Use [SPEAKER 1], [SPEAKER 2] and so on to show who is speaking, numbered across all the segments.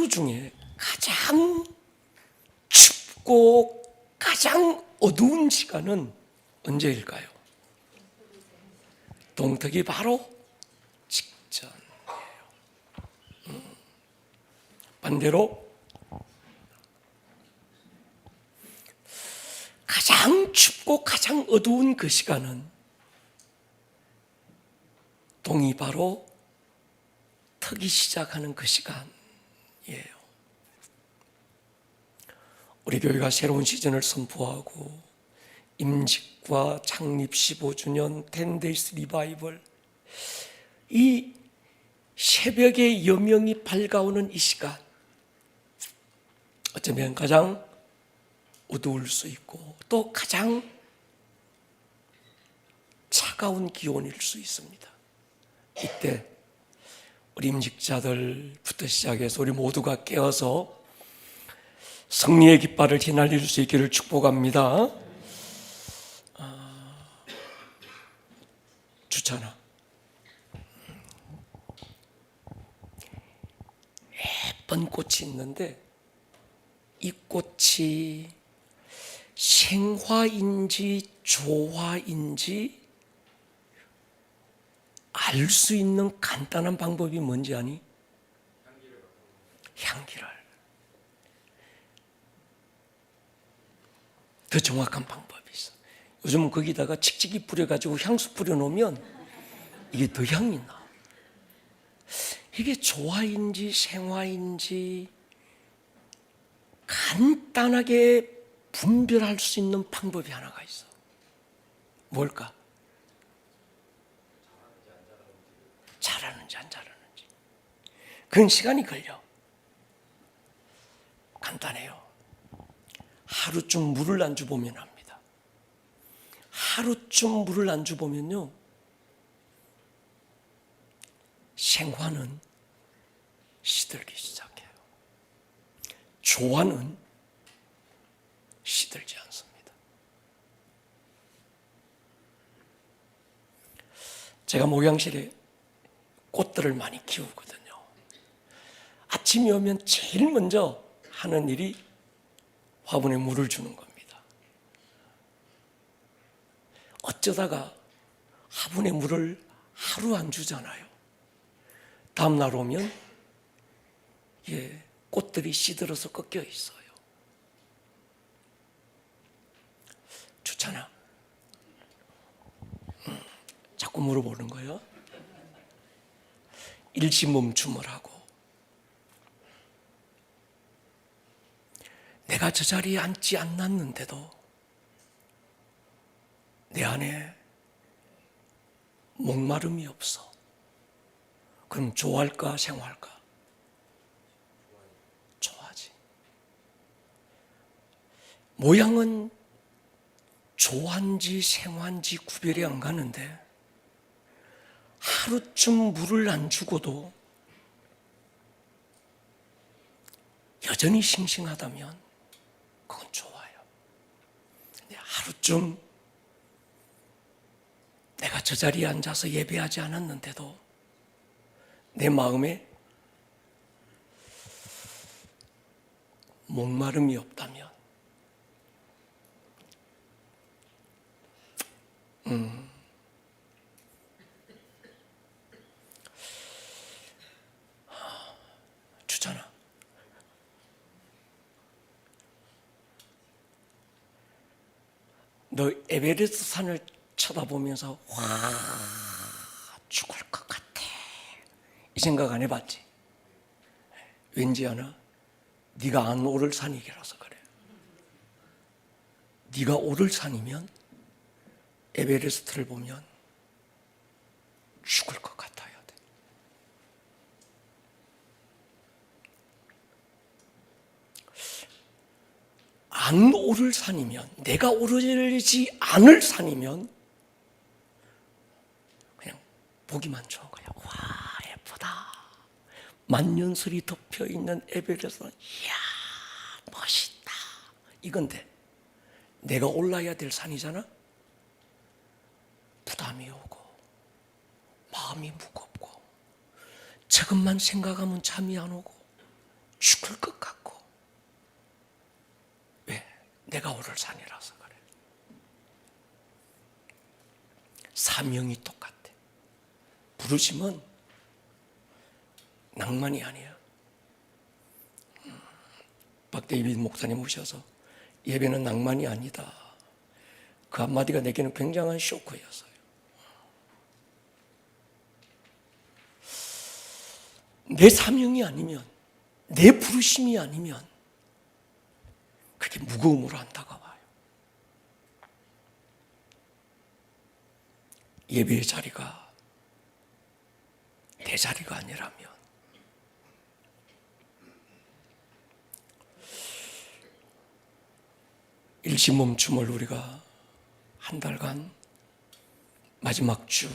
[SPEAKER 1] 하루 중에 가장 춥고 가장 어두운 시간은 언제일까요? 동트기 바로 직전이에요. 반대로 가장 춥고 가장 어두운 그 시간은 동이 바로 트기 시작하는 그 시간이에요. 우리 교회가 새로운 시즌을 선포하고 임직과 창립 15주년 10days 리바이벌, 이 새벽의 여명이 밝아오는 이 시간, 어쩌면 가장 어두울 수 있고 또 가장 차가운 기온일 수 있습니다. 이때 우리 임직자들부터 시작해서 우리 모두가 깨어서 승리의 깃발을 휘날릴 수 있기를 축복합니다. 주찬아, 예쁜 꽃이 있는데 이 꽃이 생화인지 조화인지 알 수 있는 간단한 방법이 뭔지 아니? 향기를. 더 정확한 방법이 있어. 요즘은 거기다가 칙칙이 뿌려가지고 향수 뿌려놓으면 이게 더 향이 나. 이게 조화인지 생화인지 간단하게 분별할 수 있는 방법이 하나가 있어. 뭘까? 잘하는지 안 잘하는지. 그건 시간이 걸려. 간단해요. 하루쯤 물을 안 주보면 합니다. 하루쯤 물을 안 주보면요, 생화는 시들기 시작해요. 조화는 시들지 않습니다. 제가 목양실에 꽃들을 많이 키우거든요. 아침이 오면 제일 먼저 하는 일이 화분에 물을 주는 겁니다. 어쩌다가 화분에 물을 하루 안 주잖아요. 다음 날 오면 꽃들이 시들어서 꺾여 있어요. 좋잖아. 자꾸 물어보는 거예요. 일시 멈춤을 하고, 내가 저 자리에 앉지 않았는데도 내 안에 목마름이 없어. 그럼 좋아할까 생활할까? 좋아하지. 모양은 좋아한지 생화인지 구별이 안 가는데 하루쯤 물을 안 주고도 여전히 싱싱하다면 그건 좋아요. 근데 하루쯤 내가 저 자리에 앉아서 예배하지 않았는데도 내 마음에 목마름이 없다면 주잖아. 너 에베레스트 산을 쳐다보면서 와, 죽을 것 같아, 이 생각 안 해봤지? 왠지 아나? 네가 안 오를 산이라서 그래. 네가 오를 산이면 에베레스트를 보면 죽을 것 같아야 돼. 안 오를 산이면, 내가 오르지 않을 산이면 그냥 보기만 좋은 거야. 와, 예쁘다. 만년설이 덮여있는 에베레스트는 이야, 멋있다, 이건데 내가 올라야 될 산이잖아. 부담이 오고 마음이 무겁고 저것만 생각하면 잠이 안 오고 죽을 것 같고. 왜? 내가 오를 산이라서 그래. 사명이 똑같아. 부르심은 낭만이 아니야. 박데이빗 목사님 오셔서 예배는 낭만이 아니다. 그 한마디가 내게는 굉장한 쇼크였어요. 내 사명이 아니면, 내 부르심이 아니면 그게 무거움으로 안 다가와요. 예배의 자리가 내 자리가 아니라면 일시멈춤을 우리가 한 달간 마지막 주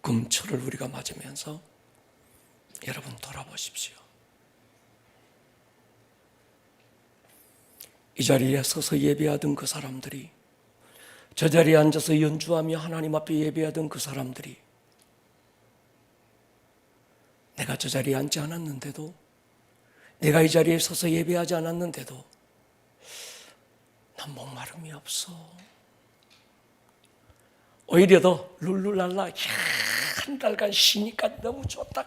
[SPEAKER 1] 금초를 우리가 맞으면서 여러분 돌아보십시오. 이 자리에 서서 예배하던 그 사람들이, 저 자리에 앉아서 연주하며 하나님 앞에 예배하던 그 사람들이, 내가 저 자리에 앉지 않았는데도, 내가 이 자리에 서서 예배하지 않았는데도 난 목마름이 없어. 오히려 더 룰루랄라, 한 달간 쉬니까 너무 좋다.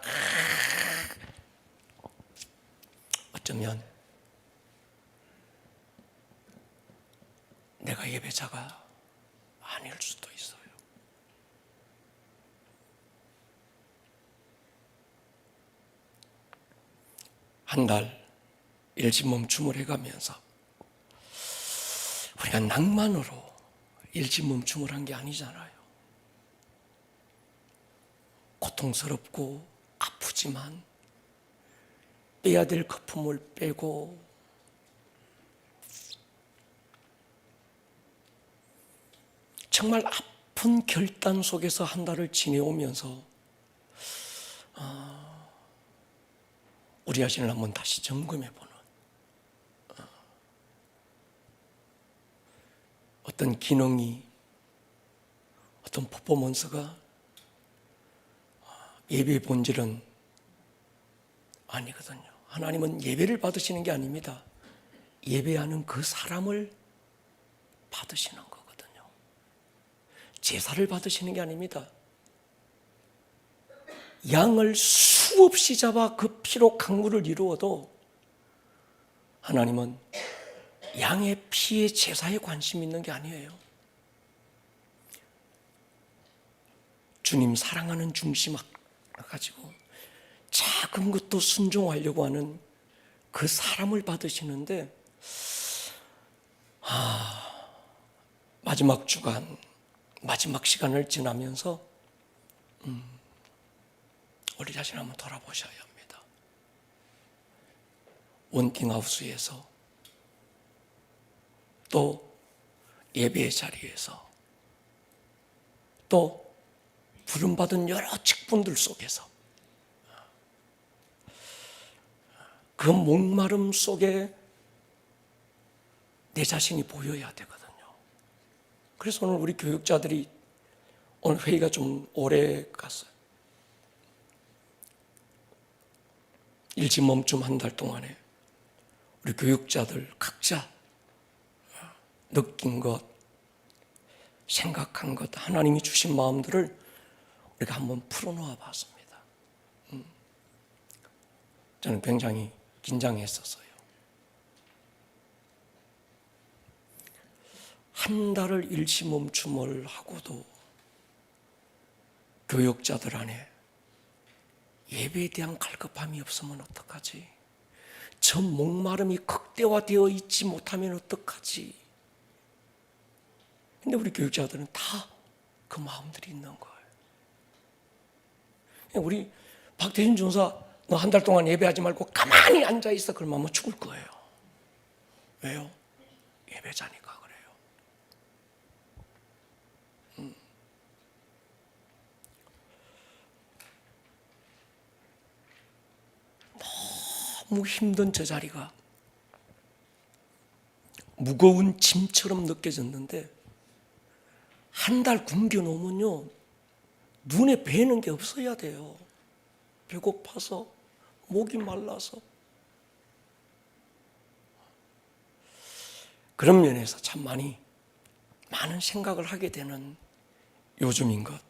[SPEAKER 1] 어쩌면 내가 예배자가 아닐 수도 있어요. 한 달 일시멈춤을 해가면서 우리가 낭만으로 일시멈춤을 한 게 아니잖아요. 고통스럽고 아프지만 빼야 될 거품을 빼고 정말 아픈 결단 속에서 한 달을 지내오면서 우리 자신을 한번 다시 점검해보는 어떤 기능이, 어떤 퍼포먼스가 예배의 본질은 아니거든요. 하나님은 예배를 받으시는 게 아닙니다. 예배하는 그 사람을 받으시는 거거든요. 제사를 받으시는 게 아닙니다. 양을 수없이 잡아 그 피로 강물을 이루어도 하나님은 양의 피의 제사에 관심 있는 게 아니에요. 주님 사랑하는 중심 가지고 작은 것도 순종하려고 하는 그 사람을 받으시는데, 마지막 주간, 마지막 시간을 지나면서 우리 자신 한번 돌아보셔야 합니다. 원팅하우스에서 또 예배의 자리에서 또 부름받은 여러 직분들 속에서 그 목마름 속에 내 자신이 보여야 되거든요. 그래서 오늘 우리 교육자들이, 오늘 회의가 좀 오래 갔어요. 일시멈춤 한 달 동안에 우리 교육자들 각자 느낀 것, 생각한 것, 하나님이 주신 마음들을 우리가 한번 풀어놓아 봤습니다. 저는 굉장히 긴장했었어요. 한 달을 일시멈춤을 하고도 교육자들 안에 예배에 대한 갈급함이 없으면 어떡하지? 저 목마름이 극대화되어 있지 못하면 어떡하지? 근데 우리 교육자들은 다 그 마음들이 있는 거예요. 우리 박태준 전사, 너 한 달 동안 예배하지 말고 가만히 앉아있어. 그러면 아마 죽을 거예요. 왜요? 예배자니까 그래요. 너무 힘든 저 자리가 무거운 짐처럼 느껴졌는데, 한 달 굶겨놓으면요 눈에 뵈는 게 없어야 돼요. 배고파서, 목이 말라서. 그런 면에서 참 많은 생각을 하게 되는 요즘인 것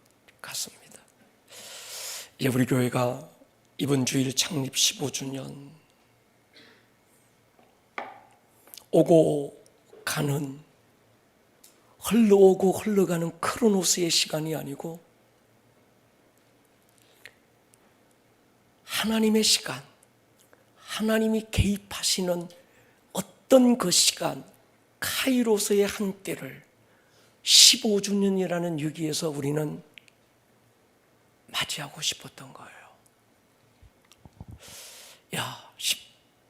[SPEAKER 1] 같습니다. 이제 우리 교회가 이번 주일 창립 15주년, 오고 가는, 흘러오고 흘러가는 크로노스의 시간이 아니고 하나님의 시간, 하나님이 개입하시는 어떤 그 시간, 카이로스의 한때를 15주년이라는 유기에서 우리는 맞이하고 싶었던 거예요. 야,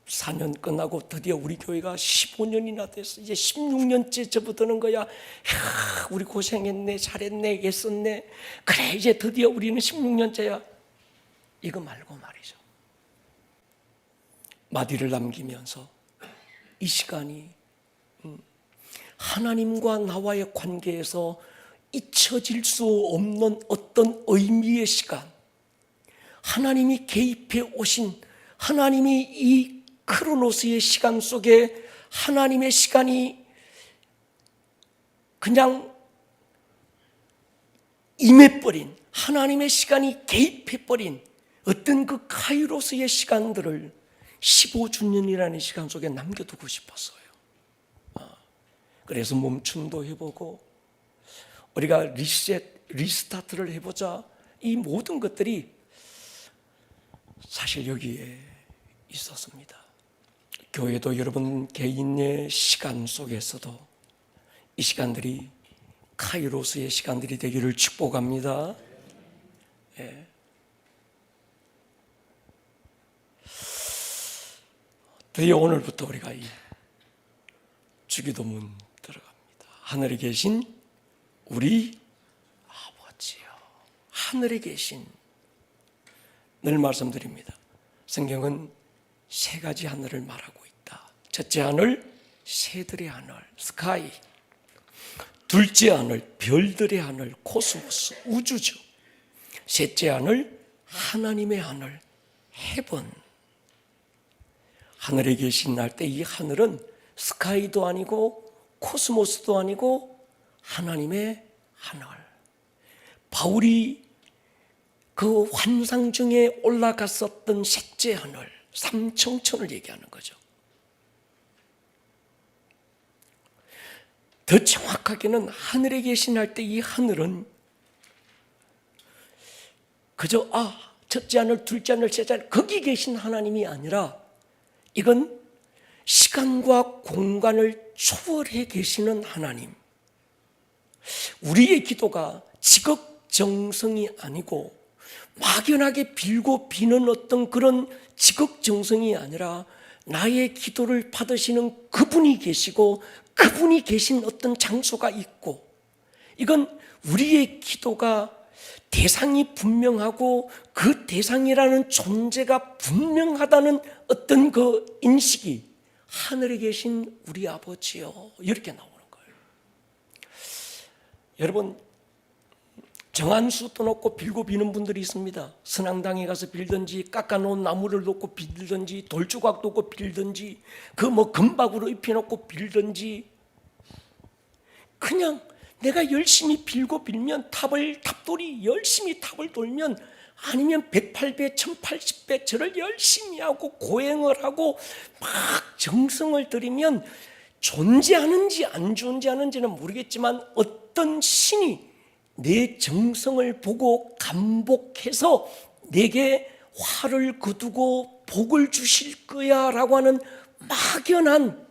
[SPEAKER 1] 14년 끝나고 드디어 우리 교회가 15년이나 됐어. 이제 16년째 접어드는 거야. 야, 우리 고생했네, 잘했네, 애썼네. 그래, 이제 드디어 우리는 16년째야. 이거 말고 말이죠. 마디를 남기면서 이 시간이 하나님과 나와의 관계에서 잊혀질 수 없는 어떤 의미의 시간, 하나님이 개입해 오신, 하나님이 이 크로노스의 시간 속에 하나님의 시간이 그냥 임해버린, 하나님의 시간이 개입해버린 어떤 그 카이로스의 시간들을 15주년이라는 시간 속에 남겨두고 싶었어요. 그래서 멈춤도 해보고 우리가 리스타트를 해보자. 이 모든 것들이 사실 여기에 있었습니다. 교회도 여러분 개인의 시간 속에서도 이 시간들이 카이로스의 시간들이 되기를 축복합니다. 예. 드디어 오늘부터 우리가 이 주기도문 들어갑니다. 하늘에 계신 우리 아버지요. 하늘에 계신, 늘 말씀드립니다. 성경은 세 가지 하늘을 말하고 있다. 첫째 하늘, 새들의 하늘, 스카이. 둘째 하늘, 별들의 하늘, 코스모스, 우주죠. 셋째 하늘, 하나님의 하늘, 헤븐. 하늘에 계신 날 때 이 하늘은 스카이도 아니고 코스모스도 아니고 하나님의 하늘. 바울이 그 환상 중에 올라갔었던 셋째 하늘, 삼청천을 얘기하는 거죠. 더 정확하게는 하늘에 계신 할 때 이 하늘은 그저 첫째 하늘, 둘째 하늘, 셋째 하늘 거기 계신 하나님이 아니라 이건 시간과 공간을 초월해 계시는 하나님. 우리의 기도가 지극정성이 아니고 막연하게 빌고 비는 어떤 그런 지극정성이 아니라 나의 기도를 받으시는 그분이 계시고 그분이 계신 어떤 장소가 있고, 이건 우리의 기도가 대상이 분명하고 그 대상이라는 존재가 분명하다는 어떤 그 인식이 하늘에 계신 우리 아버지요 이렇게 나오는 거예요. 여러분, 정한수 떠놓고 빌고 비는 분들이 있습니다. 선앙당에 가서 빌든지 깎아놓은 나무를 놓고 빌든지 돌조각 놓고 빌든지 그 금박으로 입혀놓고 빌든지 그냥 내가 열심히 빌고 빌면 탑돌이 열심히 탑을 돌면 아니면 108배, 1080배 절을 열심히 하고 고행을 하고 막 정성을 들이면 존재하는지 안 존재하는지는 모르겠지만 어떤 신이 내 정성을 보고 감복해서 내게 화를 거두고 복을 주실 거야 라고 하는 막연한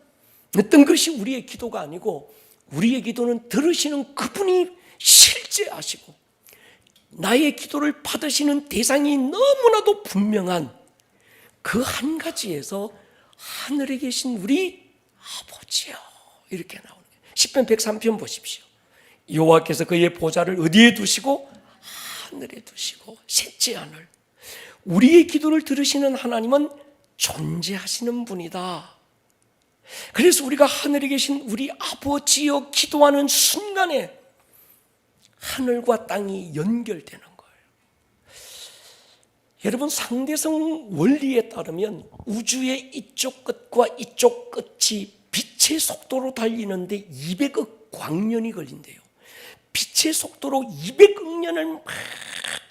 [SPEAKER 1] 어떤 것이 우리의 기도가 아니고, 우리의 기도는 들으시는 그분이 실제 아시고 나의 기도를 받으시는 대상이 너무나도 분명한 그 한 가지에서 하늘에 계신 우리 아버지요 이렇게 나오는 거예요. 시편 103편 보십시오. 여호와께서 그의 보좌를 어디에 두시고? 하늘에 두시고. 셋째 하늘. 우리의 기도를 들으시는 하나님은 존재하시는 분이다. 그래서 우리가 하늘에 계신 우리 아버지여 기도하는 순간에 하늘과 땅이 연결되는 거예요. 여러분, 상대성 원리에 따르면 우주의 이쪽 끝과 이쪽 끝이 빛의 속도로 달리는데 200억 광년이 걸린대요. 빛의 속도로 200억 년을 막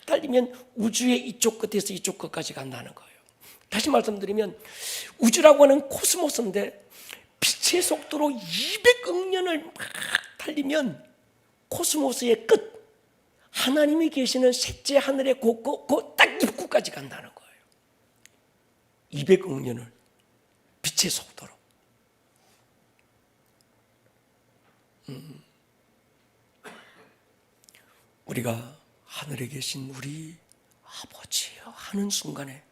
[SPEAKER 1] 달리면 우주의 이쪽 끝에서 이쪽 끝까지 간다는 거예요. 다시 말씀드리면 우주라고 하는 코스모스인데 빛의 속도로 200억 년을 막 달리면 코스모스의 끝, 하나님이 계시는 셋째 하늘의 딱 입구까지 간다는 거예요. 200억 년을 빛의 속도로. 우리가 하늘에 계신 우리 아버지여 하는 순간에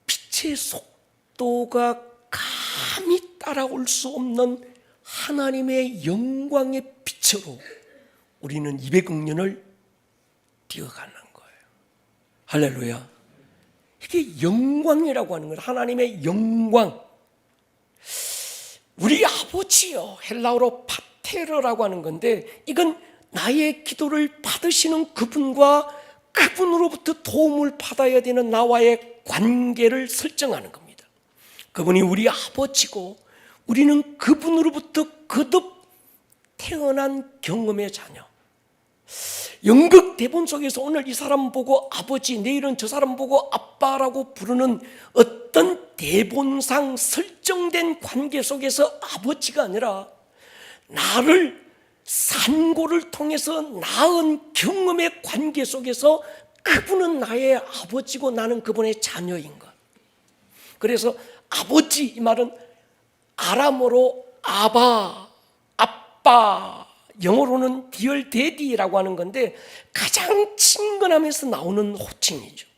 [SPEAKER 1] 빛의 속도가 감히 따라올 수 없는 하나님의 영광의 빛으로 우리는 200억 년을 뛰어가는 거예요. 할렐루야. 이게 영광이라고 하는 거예요. 하나님의 영광. 우리 아버지여, 헬라어로 파테르라고 하는 건데, 이건 나의 기도를 받으시는 그분과 그분으로부터 도움을 받아야 되는 나와의 관계를 설정하는 겁니다. 그분이 우리 아버지고 우리는 그분으로부터 거듭 태어난 경험의 자녀. 연극 대본 속에서 오늘 이 사람 보고 아버지, 내일은 저 사람 보고 아빠라고 부르는 어떤 대본상 설정된 관계 속에서 아버지가 아니라 나를 산고를 통해서 낳은 경험의 관계 속에서 그분은 나의 아버지고 나는 그분의 자녀인 것. 그래서 아버지 이 말은 아람어로 아바, 아빠, 영어로는 디얼 데디라고 하는 건데 가장 친근하면서 나오는 호칭이죠.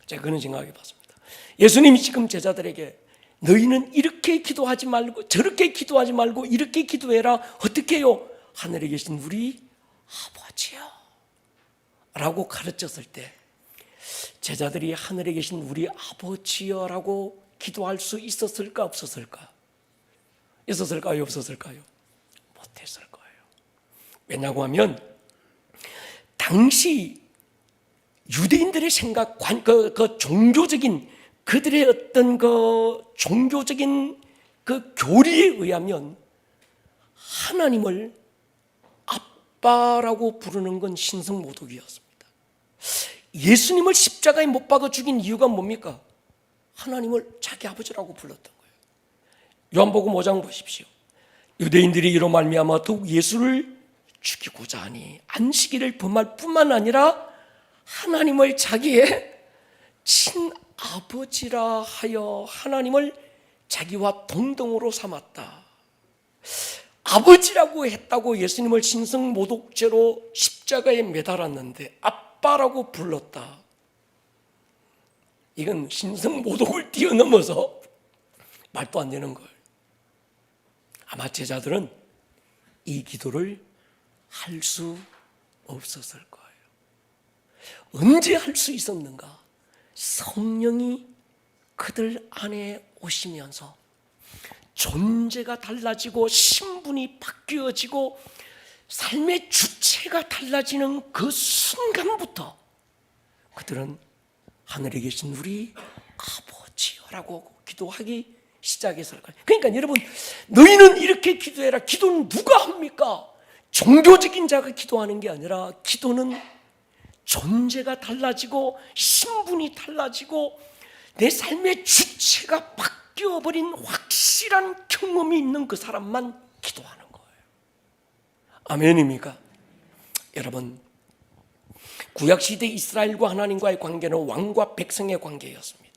[SPEAKER 1] 제가 그런 생각해 봤습니다. 예수님이 지금 제자들에게 너희는 이렇게 기도하지 말고 저렇게 기도하지 말고 이렇게 기도해라. 어떻게 해요? 하늘에 계신 우리 아버지요 라고 가르쳤을 때 제자들이 하늘에 계신 우리 아버지요 라고 기도할 수 있었을까 없었을까? 있었을까요 없었을까요? 못했을 거예요. 왜냐고 하면 당시 유대인들의 생각, 그 종교적인 그들의 어떤 그 종교적인 그 교리에 의하면 하나님을 아빠라고 부르는 건 신성모독이었습니다. 예수님을 십자가에 못 박아 죽인 이유가 뭡니까? 하나님을 자기 아버지라고 불렀던 거예요. 요한복음 5장 보십시오. 유대인들이 이로 말미암아 더욱 예수를 죽이고자 하니 안식일을 범할 뿐만 아니라 하나님을 자기의 친아버지라 하여 하나님을 자기와 동등으로 삼았다. 아버지라고 했다고 예수님을 신성모독죄로 십자가에 매달았는데 아빠라고 불렀다. 이건 신성모독을 뛰어넘어서 말도 안 되는 걸. 아마 제자들은 이 기도를 할 수 없었을 거예요. 언제 할 수 있었는가? 성령이 그들 안에 오시면서 존재가 달라지고 신분이 바뀌어지고 삶의 주체가 달라지는 그 순간부터 그들은 하늘에 계신 우리 아버지여라고 기도하기 시작했을 거예요. 그러니까 여러분, 너희는 이렇게 기도해라. 기도는 누가 합니까? 종교적인 자가 기도하는 게 아니라 기도는 존재가 달라지고 신분이 달라지고 내 삶의 주체가 바뀌어버린 확실한 경험이 있는 그 사람만 기도하는 거예요. 아멘입니까? 여러분, 구약시대 이스라엘과 하나님과의 관계는 왕과 백성의 관계였습니다.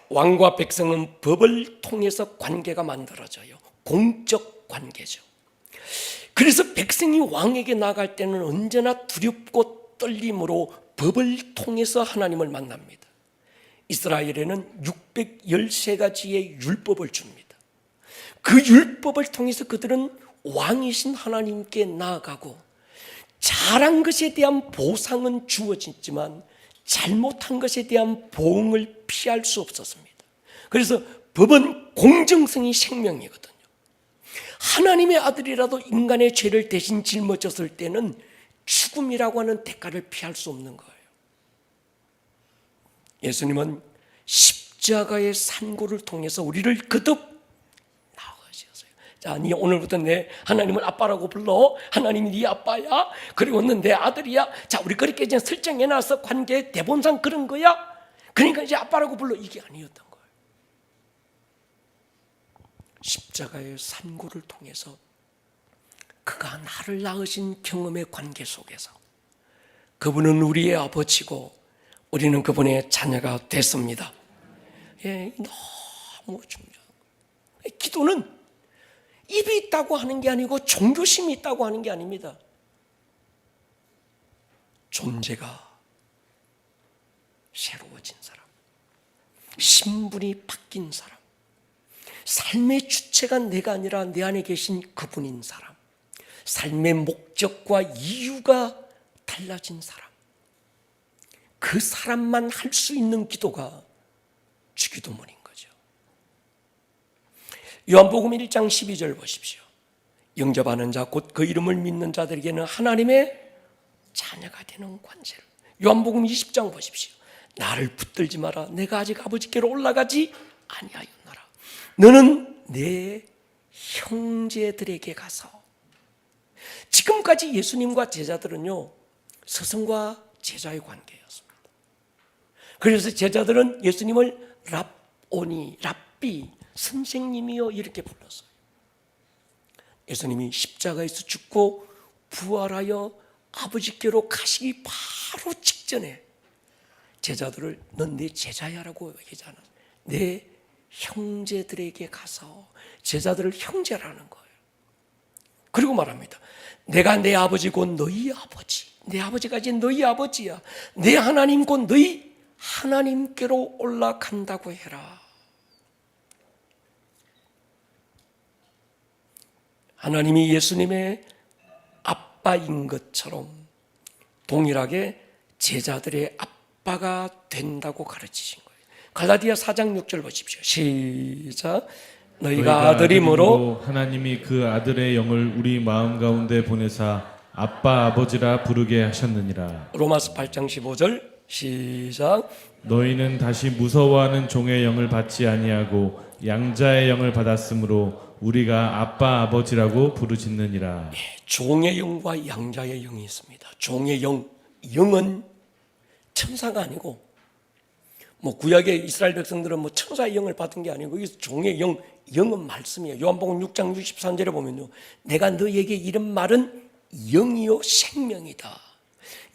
[SPEAKER 1] 왕과 백성은 법을 통해서 관계가 만들어져요. 공적 관계죠. 그래서 백성이 왕에게 나갈 때는 언제나 두렵고 떨림으로 법을 통해서 하나님을 만납니다. 이스라엘에는 613가지의 율법을 줍니다. 그 율법을 통해서 그들은 왕이신 하나님께 나아가고 잘한 것에 대한 보상은 주어지지만 잘못한 것에 대한 보응을 피할 수 없었습니다. 그래서 법은 공정성이 생명이거든요. 하나님의 아들이라도 인간의 죄를 대신 짊어졌을 때는 죽음이라고 하는 대가를 피할 수 없는 거예요. 예수님은 십자가의 산고를 통해서 우리를 거듭 나으셨어요. 자, 네 오늘부터 내 하나님을 아빠라고 불러. 하나님이 네 아빠야. 그리고 너는 내 아들이야. 자, 우리 그렇게 이제 설정해놔서 관계 대본상 그런 거야. 그러니까 이제 아빠라고 불러. 이게 아니었던 거예요. 십자가의 산고를 통해서 그가 나를 낳으신 경험의 관계 속에서 그분은 우리의 아버지고 우리는 그분의 자녀가 됐습니다. 예, 너무 중요한 거예요. 기도는 입이 있다고 하는 게 아니고 종교심이 있다고 하는 게 아닙니다. 존재가 새로워진 사람, 신분이 바뀐 사람, 삶의 주체가 내가 아니라 내 안에 계신 그분인 사람, 삶의 목적과 이유가 달라진 사람, 그 사람만 할 수 있는 기도가 주기도문인 거죠. 요한복음 1장 12절 보십시오. 영접하는 자 곧 그 이름을 믿는 자들에게는 하나님의 자녀가 되는 관세를. 요한복음 20장 보십시오. 나를 붙들지 마라. 내가 아직 아버지께로 올라가지 아니하였노라. 너는 내 형제들에게 가서. 지금까지 예수님과 제자들은요, 스승과 제자의 관계였습니다. 그래서 제자들은 예수님을 랍오니, 랍비, 선생님이요 이렇게 불렀어요. 예수님이 십자가에서 죽고 부활하여 아버지께로 가시기 바로 직전에 제자들을 넌 내 제자야라고 얘기하지 않았어요. 내 형제들에게 가서. 제자들을 형제라는 거예요. 그리고 말합니다. 내가 내 아버지 곧 너희 아버지, 내 아버지가 이제 너희 아버지야. 내 하나님 곧 너희 하나님께로 올라간다고 해라. 하나님이 예수님의 아빠인 것처럼 동일하게 제자들의 아빠가 된다고 가르치신 거예요. 갈라디아 4장 6절 보십시오. 시작. 너희가 아들임으로
[SPEAKER 2] 하나님이 그 아들의 영을 우리 마음 가운데 보내사 아빠 아버지라 부르게 하셨느니라.
[SPEAKER 1] 로마서 8장 15절 시작.
[SPEAKER 2] 너희는 다시 무서워하는 종의 영을 받지 아니하고 양자의 영을 받았으므로 우리가 아빠 아버지라고 부르짖느니라.
[SPEAKER 1] 종의 영과 양자의 영이 있습니다. 종의 영, 영은 천사가 아니고 뭐 구약의 이스라엘 백성들은 뭐 천사의 영을 받은 게 아니고 이 종의 영, 영은 말씀이에요. 요한복음 6장 63절에 보면요, 내가 너에게 이런 말은 영이요 생명이다.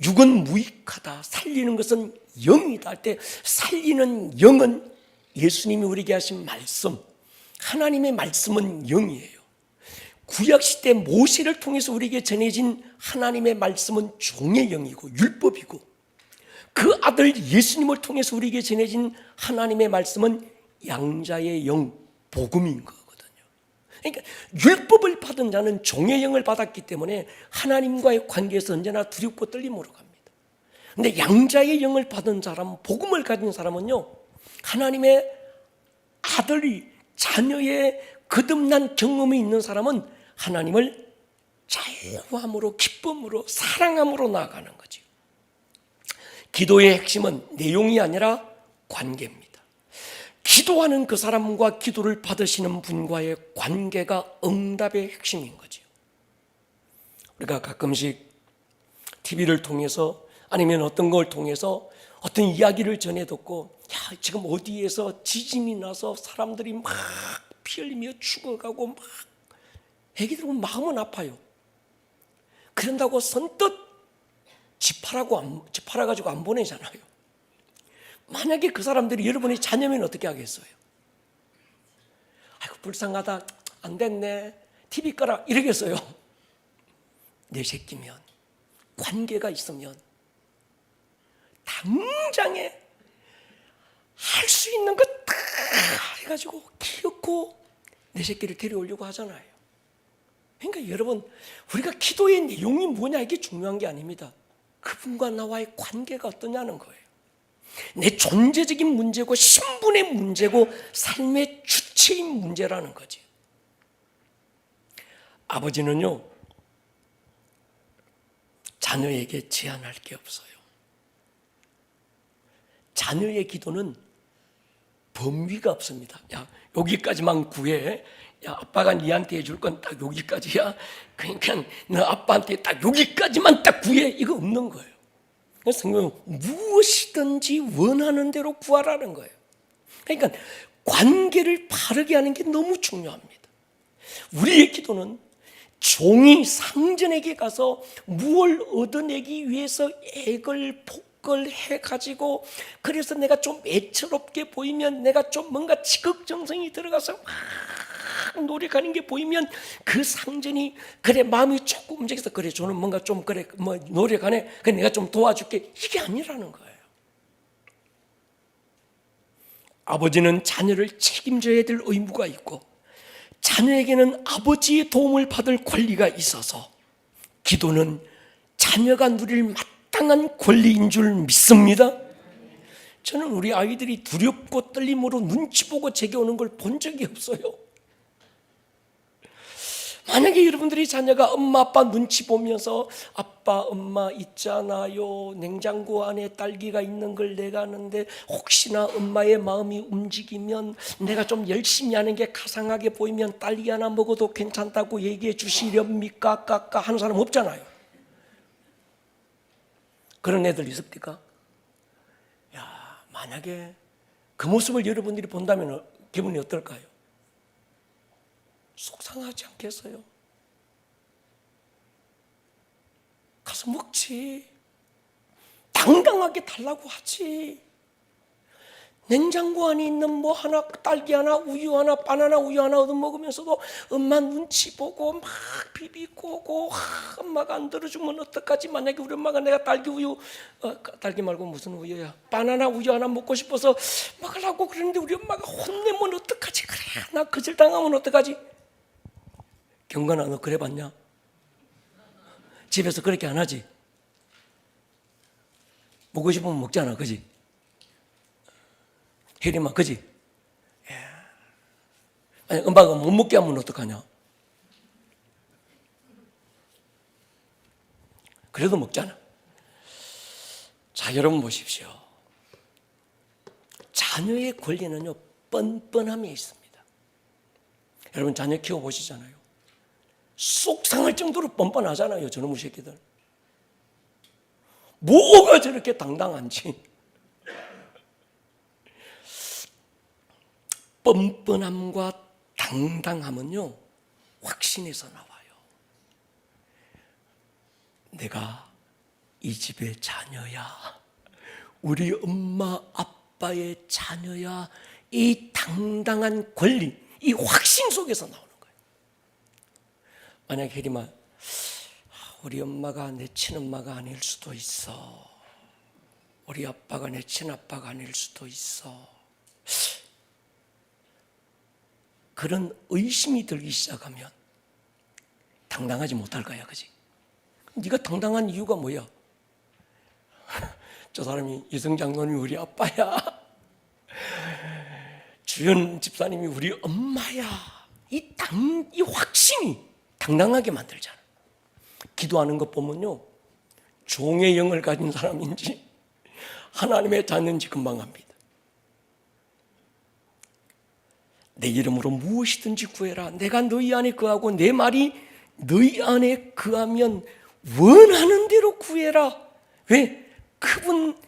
[SPEAKER 1] 육은 무익하다. 살리는 것은 영이다 할 때 살리는 영은 예수님이 우리에게 하신 말씀, 하나님의 말씀은 영이에요. 구약시대 모세를 통해서 우리에게 전해진 하나님의 말씀은 종의 영이고 율법이고, 그 아들 예수님을 통해서 우리에게 전해진 하나님의 말씀은 양자의 영, 복음인 거거든요. 그러니까 율법을 받은 자는 종의 영을 받았기 때문에 하나님과의 관계에서 언제나 두렵고 떨림으로 갑니다. 근데 양자의 영을 받은 사람, 복음을 가진 사람은요, 하나님의 아들이, 자녀의 거듭난 경험이 있는 사람은 하나님을 자유함으로, 기쁨으로, 사랑함으로 나아가는 거죠. 기도의 핵심은 내용이 아니라 관계입니다. 기도하는 그 사람과 기도를 받으시는 분과의 관계가 응답의 핵심인 거죠. 우리가 가끔씩 TV를 통해서 아니면 어떤 걸 통해서 어떤 이야기를 전해 듣고, 야, 지금 어디에서 지진이 나서 사람들이 막 피 흘리며 죽어가고 막 얘기 들으면 마음은 아파요. 그런다고 선뜻 집 팔아가지고 안 보내잖아요. 만약에 그 사람들이 여러분의 자녀면 어떻게 하겠어요? 아이고 불쌍하다, 안 됐네, TV 꺼라 이러겠어요? 내 새끼면, 관계가 있으면 당장에 할 수 있는 것 다 해가지고 키웠고 내 새끼를 데려오려고 하잖아요. 그러니까 여러분, 우리가 기도의 내용이 뭐냐 이게 중요한 게 아닙니다. 그분과 나와의 관계가 어떠냐는 거예요. 내 존재적인 문제고 신분의 문제고 삶의 주체인 문제라는 거지. 아버지는요, 자녀에게 제한할 게 없어요. 자녀의 기도는 범위가 없습니다. 야, 여기까지만 구해. 야, 아빠가 니한테 해줄 건 딱 여기까지야. 그러니까 너 아빠한테 딱 여기까지만 딱 구해. 이거 없는 거예요. 그래서 성경은 무엇이든지 원하는 대로 구하라는 거예요. 그러니까 관계를 바르게 하는 게 너무 중요합니다. 우리의 기도는 종이 상전에게 가서 무엇을 얻어내기 위해서 액을 복걸 해가지고, 그래서 내가 좀 애처롭게 보이면, 내가 좀 뭔가 지극정성이 들어가서 막 노력하는 게 보이면 그 상전이 그래 마음이 조금 움직여서 그래 저는 뭔가 좀 그래 뭐 노력하네, 그래 내가 좀 도와줄게, 이게 아니라는 거예요. 아버지는 자녀를 책임져야 될 의무가 있고, 자녀에게는 아버지의 도움을 받을 권리가 있어서 기도는 자녀가 누릴 마땅한 권리인 줄 믿습니다. 저는 우리 아이들이 두렵고 떨림으로 눈치 보고 제게 오는 걸 본 적이 없어요. 만약에 여러분들이 자녀가 엄마 아빠 눈치 보면서 아빠 엄마 있잖아요, 냉장고 안에 딸기가 있는 걸 내가 아는데 혹시나 엄마의 마음이 움직이면 내가 좀 열심히 하는 게 가상하게 보이면 딸기 하나 먹어도 괜찮다고 얘기해 주시렵니까? 까까 하는 사람 없잖아요. 그런 애들 있습니까? 야, 만약에 그 모습을 여러분들이 본다면 기분이 어떨까요? 속상하지 않겠어요? 가서 먹지. 당당하게 달라고 하지. 냉장고 안에 있는 뭐 하나, 딸기 하나, 우유 하나, 바나나 우유 하나 얻어 먹으면서도 엄마 눈치 보고 막 비비고고, 엄마가 안 들어주면 어떡하지? 만약에 우리 엄마가 내가 딸기 우유, 딸기 말고 무슨 우유야? 바나나 우유 하나 먹고 싶어서 먹으려고 그러는데 우리 엄마가 혼내면 어떡하지? 그래, 나 거절당하면 어떡하지? 경건아, 너 그래 봤냐? 집에서 그렇게 안 하지? 먹고 싶으면 먹잖아, 그지? 혜림아, 그지? 예. 아니, 엄마가 못 먹게 하면 어떡하냐? 그래도 먹잖아. 자, 여러분 보십시오. 자녀의 권리는요, 뻔뻔함에 있습니다. 여러분 자녀 키워보시잖아요. 속상할 정도로 뻔뻔하잖아요, 저놈의 새끼들. 뭐가 저렇게 당당한지. 뻔뻔함과 당당함은요, 확신에서 나와요. 내가 이 집의 자녀야, 우리 엄마 아빠의 자녀야, 이 당당한 권리, 이 확신 속에서 나오는 거예요. 만약 혜림아, 우리 엄마가 내 친엄마가 아닐 수도 있어, 우리 아빠가 내 친아빠가 아닐 수도 있어, 그런 의심이 들기 시작하면 당당하지 못할 거야, 그지? 네가 당당한 이유가 뭐야? 저 사람이 유성 장로님이 우리 아빠야, 주연 집사님이 우리 엄마야. 이 확신이 당당하게 만들잖아. 기도하는 것 보면요, 종의 영을 가진 사람인지 하나님의 자녀인지 금방 압니다. 내 이름으로 무엇이든지 구해라. 내가 너희 안에 거하고 내 말이 너희 안에 거하면 원하는 대로 구해라. 왜? 그분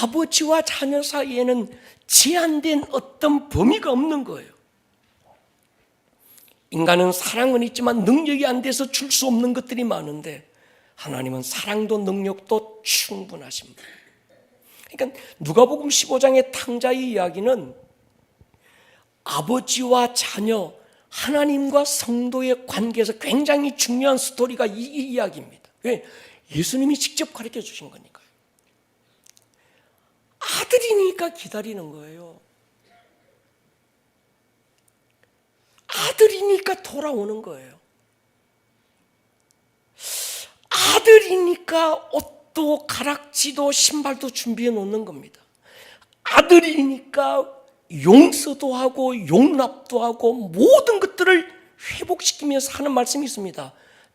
[SPEAKER 1] 아버지와 자녀 사이에는 제한된 어떤 범위가 없는 거예요. 인간은 사랑은 있지만 능력이 안 돼서 줄 수 없는 것들이 많은데, 하나님은 사랑도 능력도 충분하십니다. 그러니까 누가복음 15장의 탕자의 이야기는 아버지와 자녀, 하나님과 성도의 관계에서 굉장히 중요한 스토리가 이 이야기입니다. 왜? 예수님이 직접 가르쳐 주신 거니까요. 아들이니까 기다리는 거예요. 아들이니까 돌아오는 거예요. 아들이니까 옷도 가락지도 신발도 준비해 놓는 겁니다. 아들이니까 용서도 하고 용납도 하고 모든 것들을 회복시키면서 하는 말씀이 있습니다.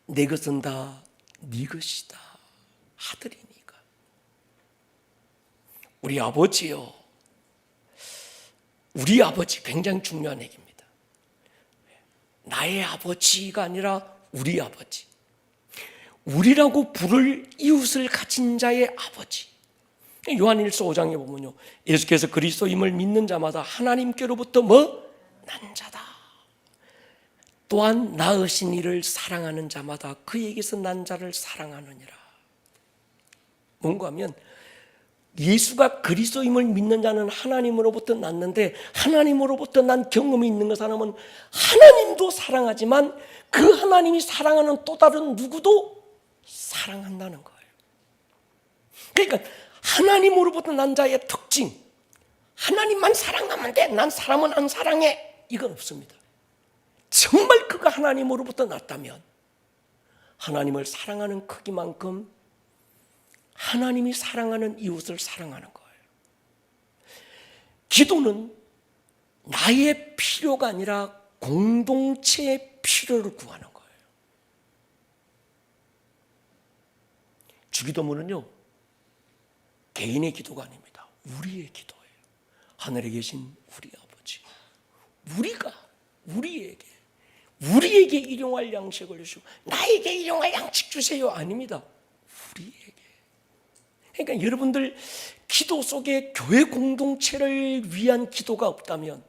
[SPEAKER 1] 내 것은 다 네 것이다. 아들이니까. 우리 아버지요, 우리 아버지 굉장히 중요한 얘기입니다. 나의 아버지가 아니라 우리 아버지. 우리라고 부를 이웃을 가진 자의 아버지. 요한일서 5장에 보면요, 예수께서 그리스도임을 믿는 자마다 하나님께로부터 난 자다. 또한 낳으신 이를 사랑하는 자마다 그에게서 난 자를 사랑하느니라. 뭔가 하면 예수가 그리스도임을 믿는 자는 하나님으로부터 났는데, 하나님으로부터 난 경험이 있는 그 사람은 하나님도 사랑하지만 그 하나님이 사랑하는 또 다른 누구도 사랑한다는 거예요. 그러니까 하나님으로부터 난 자의 특징, 하나님만 사랑하면 돼, 난 사람은 안 사랑해, 이건 없습니다. 정말 그가 하나님으로부터 났다면 하나님을 사랑하는 크기만큼 하나님이 사랑하는 이웃을 사랑하는 거예요. 기도는 나의 필요가 아니라 공동체의 필요를 구하는 거예요. 주기도문은요, 개인의 기도가 아닙니다. 우리의 기도예요. 하늘에 계신 우리 아버지, 우리에게 일용할 양식을 주시고 나에게 일용할 양식 주세요, 아닙니다. 우리에게. 그러니까 여러분들 기도 속에 교회 공동체를 위한 기도가 없다면,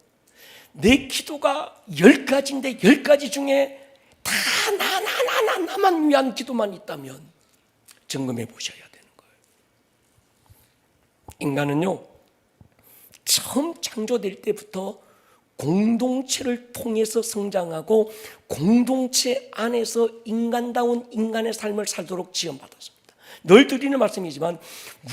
[SPEAKER 1] 내 기도가 10가지인데 10가지 중에 다 나만 위한 기도만 있다면 점검해 보셔야 되는 거예요. 인간은요, 처음 창조될 때부터 공동체를 통해서 성장하고 공동체 안에서 인간다운 인간의 삶을 살도록 지원받았습니다. 늘 드리는 말씀이지만,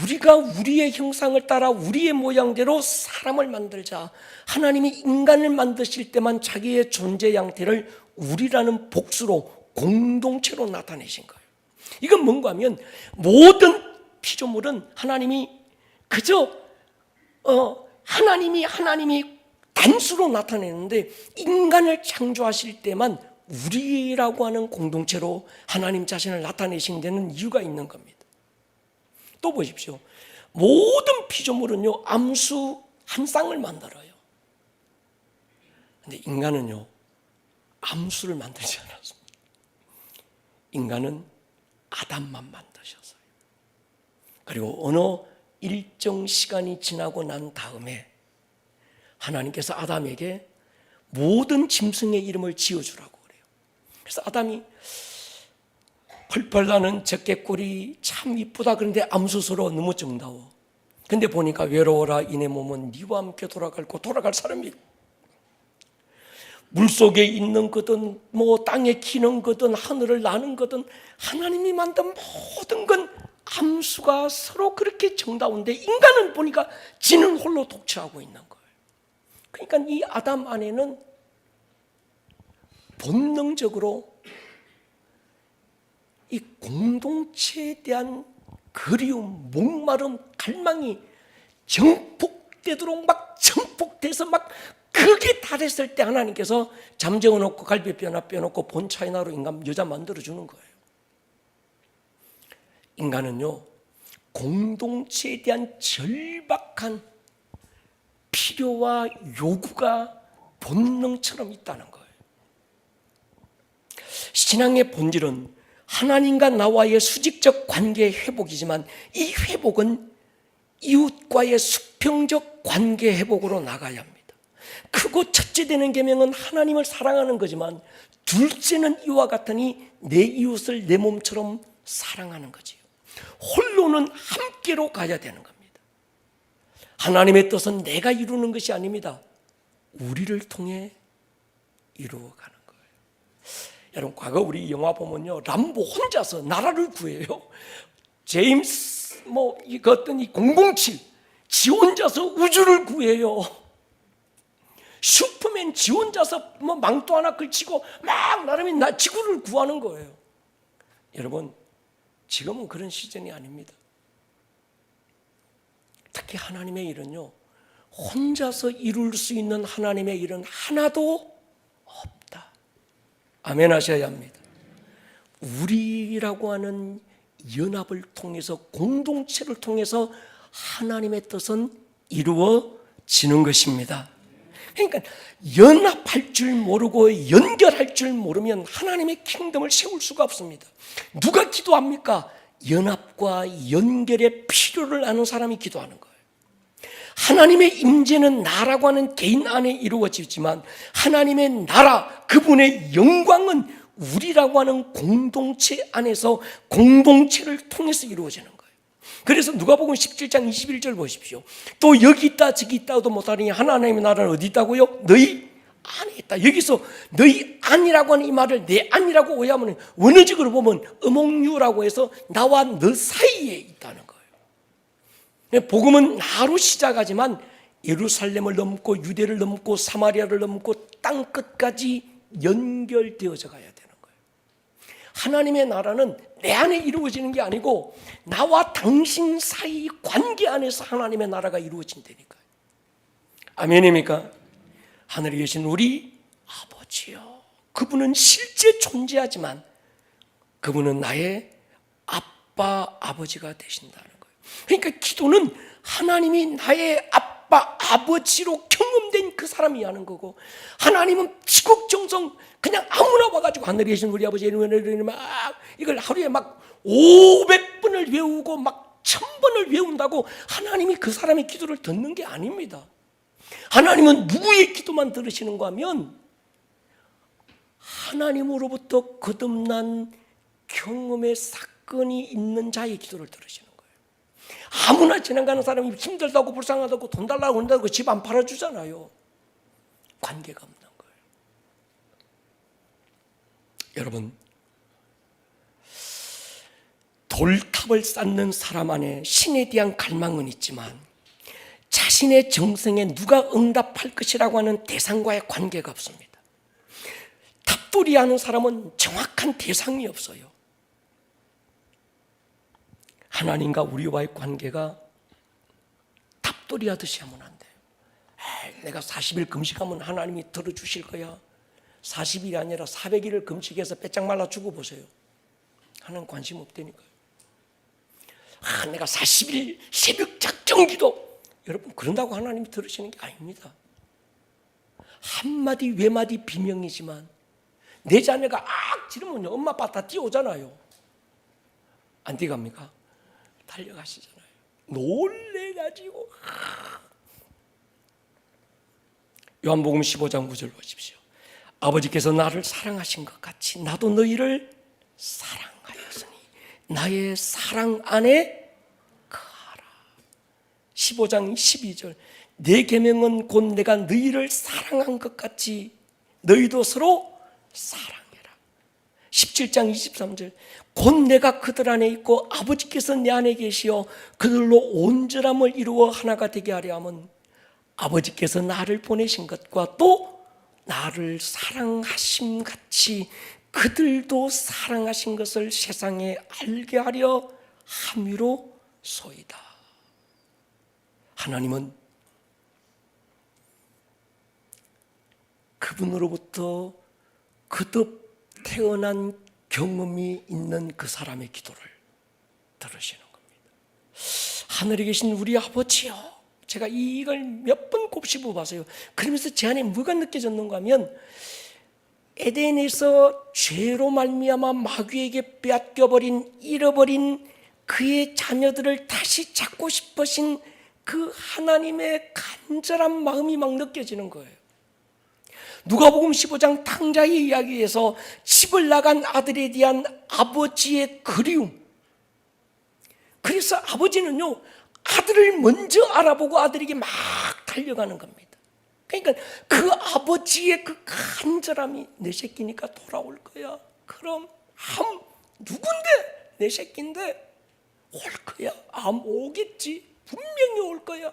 [SPEAKER 1] 우리가 우리의 형상을 따라 우리의 모양대로 사람을 만들자. 하나님이 인간을 만드실 때만 자기의 존재 양태를 우리라는 복수로 공동체로 나타내신 거예요. 이건 뭔가 하면 모든 피조물은 하나님이 그저 하나님이 단수로 나타내는데, 인간을 창조하실 때만 우리라고 하는 공동체로 하나님 자신을 나타내신 데는 이유가 있는 겁니다. 또 보십시오. 모든 피조물은요, 암수 한 쌍을 만들어요. 근데 인간은요, 암수를 만들지 않았습니다. 인간은 아담만 만드셨어요. 그리고 어느 일정 시간이 지나고 난 다음에 하나님께서 아담에게 모든 짐승의 이름을 지어주라고 그래요. 그래서 아담이 펄펄 나는 적개꿀이 참 이쁘다 그런데 암수스러워, 너무 정다워. 근데 보니까 외로워라, 이내 몸은 니와 함께 돌아갈 사람이, 물속에 있는 거든 땅에 기는 거든 하늘을 나는 거든 하나님이 만든 모든 건 암수가 서로 그렇게 정다운데, 인간은 보니까 지는 홀로 독처하고 있는 거예요. 그러니까 이 아담 안에는 본능적으로 이 공동체에 대한 그리움, 목마름, 갈망이 정폭되도록 막 정폭돼서 막 극에 달했을 때 하나님께서 잠재워 놓고 갈비뼈 하나 빼놓고 본 차이나로 인간 여자 만들어주는 거예요. 인간은요, 공동체에 대한 절박한 필요와 요구가 본능처럼 있다는 거예요. 신앙의 본질은 하나님과 나와의 수직적 관계의 회복이지만, 이 회복은 이웃과의 수평적 관계 회복으로 나가야 합니다. 크고 첫째 되는 계명은 하나님을 사랑하는 거지만, 둘째는 이와 같으니 내 이웃을 내 몸처럼 사랑하는 거지요. 홀로는 함께로 가야 되는 겁니다. 하나님의 뜻은 내가 이루는 것이 아닙니다. 우리를 통해 이루어가는 거예요. 여러분, 과거 우리 영화 보면요, 람보 혼자서 나라를 구해요. 제임스 어떤 이 007, 지 혼자서 우주를 구해요. 슈퍼맨 지 혼자서 망토 하나 걸치고 막 나름이 지구를 구하는 거예요. 여러분, 지금은 그런 시즌이 아닙니다. 특히 하나님의 일은요, 혼자서 이룰 수 있는 하나님의 일은 하나도 없다. 아멘 하셔야 합니다. 우리라고 하는 연합을 통해서, 공동체를 통해서 하나님의 뜻은 이루어지는 것입니다. 그러니까 연합할 줄 모르고 연결할 줄 모르면 하나님의 킹덤을 세울 수가 없습니다. 누가 기도합니까? 연합과 연결의 필요를 아는 사람이 기도하는 거예요. 하나님의 임재는 나라고 하는 개인 안에 이루어지지만 하나님의 나라, 그분의 영광은 우리라고 하는 공동체 안에서 공동체를 통해서 이루어지는 거예요. 그래서 누가복음 17장 21절 보십시오. 또 여기 있다 저기 있다도 못하니 하나님의 나라는 어디 있다고요? 너희 안에 있다. 여기서 너희 안이라고 하는 이 말을 내 안이라고 오해하면 원어적으로 보면 어몽유라고 해서 나와 너 사이에 있다는 거예요. 복음은 나로 시작하지만 예루살렘을 넘고 유대를 넘고 사마리아를 넘고 땅 끝까지 연결되어져 가야 되는 거예요. 하나님의 나라는 내 안에 이루어지는 게 아니고 나와 당신 사이 관계 안에서 하나님의 나라가 이루어진다니까요. 아멘입니까? 하늘에 계신 우리 아버지요, 그분은 실제 존재하지만 그분은 나의 아빠 아버지가 되신다는 거예요. 그러니까 기도는 하나님이 나의 아빠 아버지로 경험된 그 사람이 하는 거고, 하나님은 지극정성 그냥 아무나 와가지고 하늘에 계신 우리 아버지 막 이걸 하루에 막 500번을 외우고 막 1000번을 외운다고 하나님이 그 사람의 기도를 듣는 게 아닙니다. 하나님은 누구의 기도만 들으시는가 하면 하나님으로부터 거듭난 경험의 사건이 있는 자의 기도를 들으시는 거예요. 아무나 지나가는 사람이 힘들다고 불쌍하다고 돈 달라고 한다고 집 안 팔아주잖아요. 관계가 없는 거예요. 여러분, 돌탑을 쌓는 사람 안에 신에 대한 갈망은 있지만 자신의 정성에 누가 응답할 것이라고 하는 대상과의 관계가 없습니다. 탑돌이하는 사람은 정확한 대상이 없어요. 하나님과 우리와의 관계가 탑돌이하듯이 하면 안 돼요. 내가 40일 금식하면 하나님이 들어주실 거야. 40일이 아니라 400일을 금식해서 빼짝 말라 죽어보세요. 하나님 관심 없다니까요. 내가 40일 새벽 작정기도, 여러분 그런다고 하나님이 들으시는 게 아닙니다. 한마디 외마디 비명이지만 내 자녀가 지르면 엄마 아빠 다 뛰어오잖아요. 안 뛰어갑니까? 달려가시잖아요. 놀래가지고. 요한복음 15장 9절 보십시오. 아버지께서 나를 사랑하신 것 같이 나도 너희를 사랑하였으니 나의 사랑 안에 거하라. 15장 12절 내 계명은 곧 내가 너희를 사랑한 것 같이 너희도 서로 사랑해라. 17장 23절 곧 내가 그들 안에 있고 아버지께서 내 안에 계시어 그들로 온전함을 이루어 하나가 되게 하려 함은 아버지께서 나를 보내신 것과 또 나를 사랑하심 같이 그들도 사랑하신 것을 세상에 알게 하려 함이로소이다. 하나님은 그분으로부터 거듭 태어난 경험이 있는 그 사람의 기도를 들으시는 겁니다. 하늘에 계신 우리 아버지요, 제가 이걸 몇 번 곱씹어 봤어요. 그러면서 제 안에 뭐가 느껴졌는가 하면 에덴에서 죄로 말미암아 마귀에게 빼앗겨버린, 잃어버린 그의 자녀들을 다시 찾고 싶으신 그 하나님의 간절한 마음이 막 느껴지는 거예요. 누가복음 15장 탕자의 이야기에서 집을 나간 아들에 대한 아버지의 그리움. 그래서 아버지는요, 아들을 먼저 알아보고 아들에게 막 달려가는 겁니다. 그러니까 그 아버지의 그 간절함이 내 새끼니까 돌아올 거야. 그럼 누군데? 내 새끼인데 올 거야. 오겠지. 분명히 올 거야.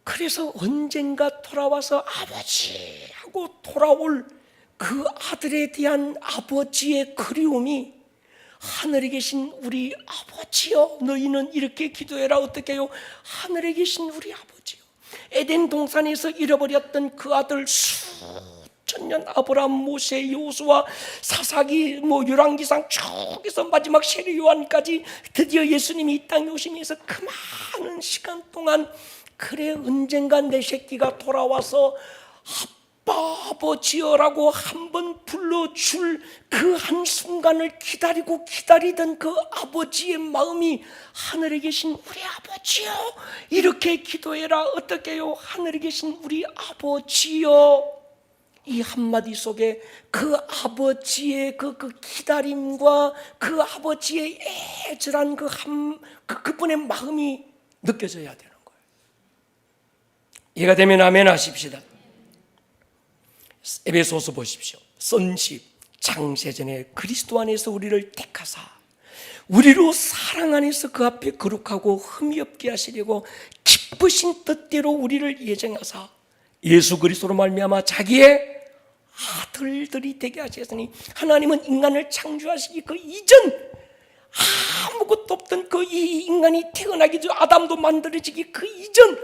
[SPEAKER 1] 그래서 언젠가 돌아와서 아버지 하고 돌아올 그 아들에 대한 아버지의 그리움이 하늘에 계신 우리 아버지여 너희는 이렇게 기도해라. 어떻게 해요? 하늘에 계신 우리 아버지여, 에덴 동산에서 잃어버렸던 그 아들 수천년 아브라함, 모세, 여호수아, 사사기, 열왕기상 쭉 해서 마지막 세례 요한까지 드디어 예수님이 이 땅에 오시면서 그 많은 시간 동안 그래 언젠가 내 새끼가 돌아와서 아빠 아버지여라고 한번 불러줄 그 한순간을 기다리고 기다리던 그 아버지의 마음이 하늘에 계신 우리 아버지여 이렇게 기도해라. 어떻게 해요? 하늘에 계신 우리 아버지여, 이 한마디 속에 그 아버지의 그 기다림과 그 아버지의 애절한 그분의 마음이 느껴져야 되는 거예요. 이해가 되면 아멘 하십시다. 에베소서 보십시오. 선지 창세전에 그리스도 안에서 우리를 택하사 우리로 사랑 안에서 그 앞에 거룩하고 흠이 없게 하시려고 기쁘신 뜻대로 우리를 예정하사 예수 그리스도로 말미암아 자기의 아들들이 되게 하셨으니, 하나님은 인간을 창조하시기 그 이전 아무것도 없던 그 이 인간이 태어나기 전, 아담도 만들어지기 그 이전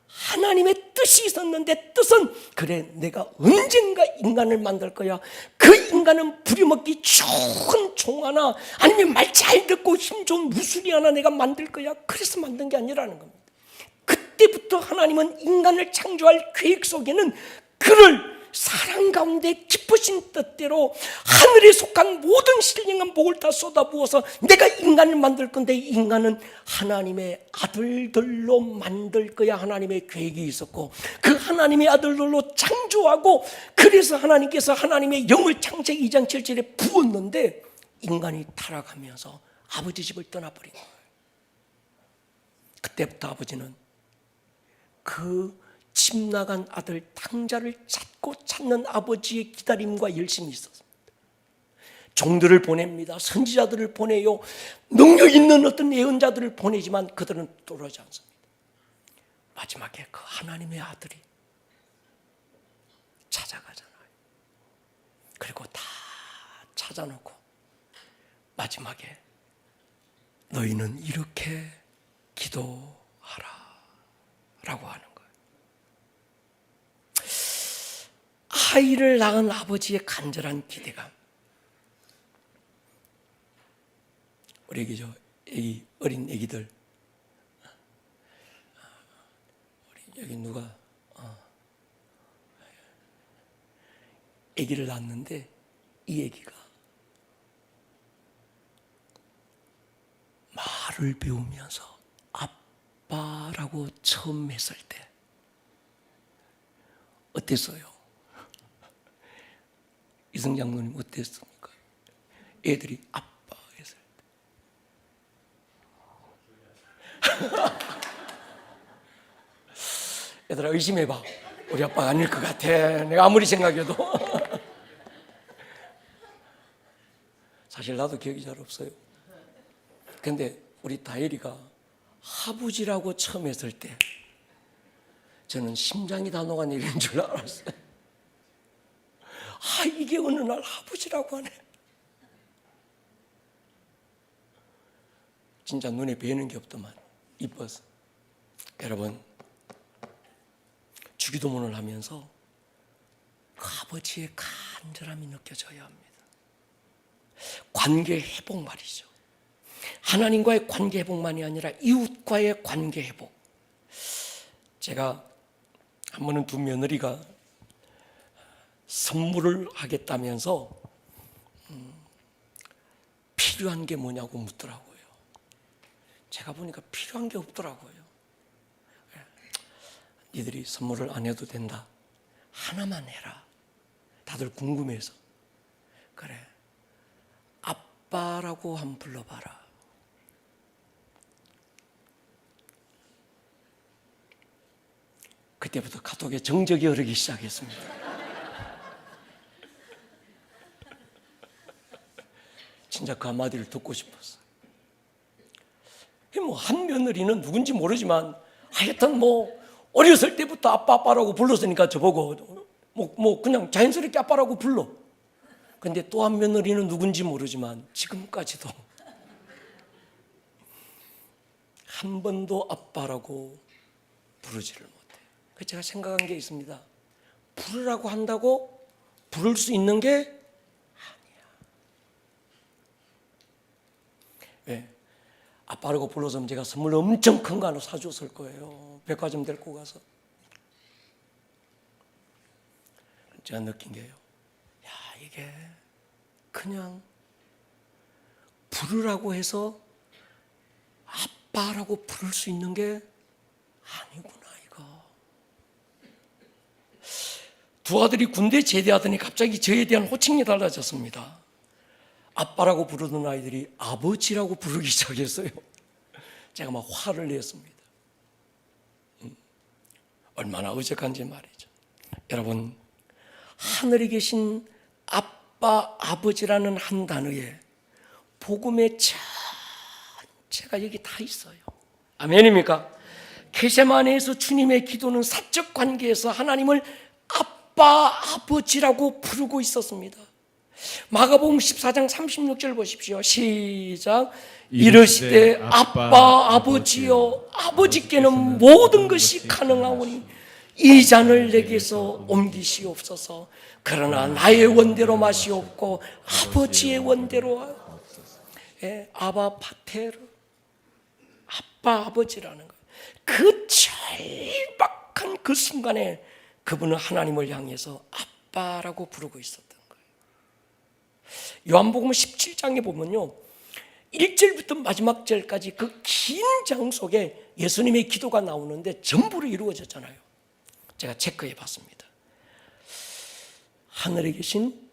[SPEAKER 1] 하나님의 뜻이 있었는데, 뜻은 그래 내가 언젠가 인간을 만들 거야. 그 인간은 부려먹기 좋은 종 하나, 아니면 말 잘 듣고 힘 좋은 무술이 하나 내가 만들 거야. 그래서 만든 게 아니라는 겁니다. 그때부터 하나님은 인간을 창조할 계획 속에는 그를 사랑 가운데 기쁘신 뜻대로 하늘에 속한 모든 신령한 복을 다 쏟아부어서 내가 인간을 만들 건데, 인간은 하나님의 아들들로 만들 거야. 하나님의 계획이 있었고, 그 하나님의 아들들로 창조하고, 그래서 하나님께서 하나님의 영을 창세기 2장 7절에 부었는데 인간이 타락하면서 아버지 집을 떠나버린 거예요. 그때부터 아버지는 그 집 나간 아들 탕자를 찾는 아버지의 기다림과 열심이 있었습니다. 종들을 보냅니다. 선지자들을 보내요. 능력 있는 어떤 예언자들을 보내지만 그들은 돌아오지 않습니다. 마지막에 그 하나님의 아들이 찾아가잖아요. 그리고 다 찾아놓고 마지막에 너희는 이렇게 기도하라 라고 하는 거예요. 아이를 낳은 아버지의 간절한 기대감. 우리 어린 애기들, 우리 여기 누가 애기를 낳았는데, 이 애기가 말을 배우면서 아빠라고 처음 했을 때 어땠어요? 이승장 누님 어땠습니까? 애들이 아빠 했을 때 얘들아 의심해봐. 우리 아빠가 아닐 것 같아. 내가 아무리 생각해도. 사실 나도 기억이 잘 없어요. 근데 우리 다혜리가 하부지라고 처음 했을 때 저는 심장이 다 녹아내리는 줄 알았어요. 아, 이게 어느 날 아버지라고 하네. 진짜 눈에 뵈는 게 없더만 이뻐서. 여러분, 주기도문을 하면서 그 아버지의 간절함이 느껴져야 합니다. 관계 회복 말이죠. 하나님과의 관계 회복만이 아니라 이웃과의 관계 회복. 제가 한 번은 두 며느리가 선물을 하겠다면서 필요한 게 뭐냐고 묻더라고요. 제가 보니까 필요한 게 없더라고요. 니들이 선물을 안 해도 된다. 하나만 해라. 다들 궁금해서. 그래, 아빠라고 한번 불러봐라. 그때부터 카톡에 정적이 흐르기 시작했습니다. 진짜 그 한마디를 듣고 싶었어요. 한 며느리는 누군지 모르지만 하여튼 어렸을 때부터 아빠라고 불렀으니까 저보고 그냥 자연스럽게 아빠라고 불러. 근데 또 한 며느리는 누군지 모르지만 지금까지도 한 번도 아빠라고 부르지를 못해. 그래서 제가 생각한 게 있습니다. 부르라고 한다고 부를 수 있는 게 왜? 아빠라고 불러서 제가 선물 엄청 큰 거 하나 사줬을 거예요. 백화점 데리고 가서. 제가 느낀 게요, 야, 이게 그냥 부르라고 해서 아빠라고 부를 수 있는 게 아니구나, 이거. 두 아들이 군대 제대하더니 갑자기 저에 대한 호칭이 달라졌습니다. 아빠라고 부르던 아이들이 아버지라고 부르기 시작했어요. 제가 막 화를 냈습니다. 얼마나 어색한지 말이죠. 여러분, 하늘에 계신 아빠, 아버지라는 한 단어에 복음의 전체가 여기 다 있어요. 아멘입니까? 게세마네에서 주님의 기도는 사적 관계에서 하나님을 아빠, 아버지라고 부르고 있었습니다. 마가복음 14장 36절 보십시오. 시작. 이르시되 아빠, 아버지여, 아버지께는 모든 것이 가능하오니 이 잔을 내게서 옮기시옵소서. 그러나 나의 원대로 마시옵고 아버지의 원대로 하옵소서. 아바 파테르, 아빠, 아버지라는 거. 그 절박한 그 순간에 그분은 하나님을 향해서 아빠라고 부르고 있었던 거예요. 요한복음 17장에 보면요, 1절부터 마지막 절까지 그 긴 장 속에 예수님의 기도가 나오는데 전부로 이루어졌잖아요. 제가 체크해 봤습니다. 하늘에 계신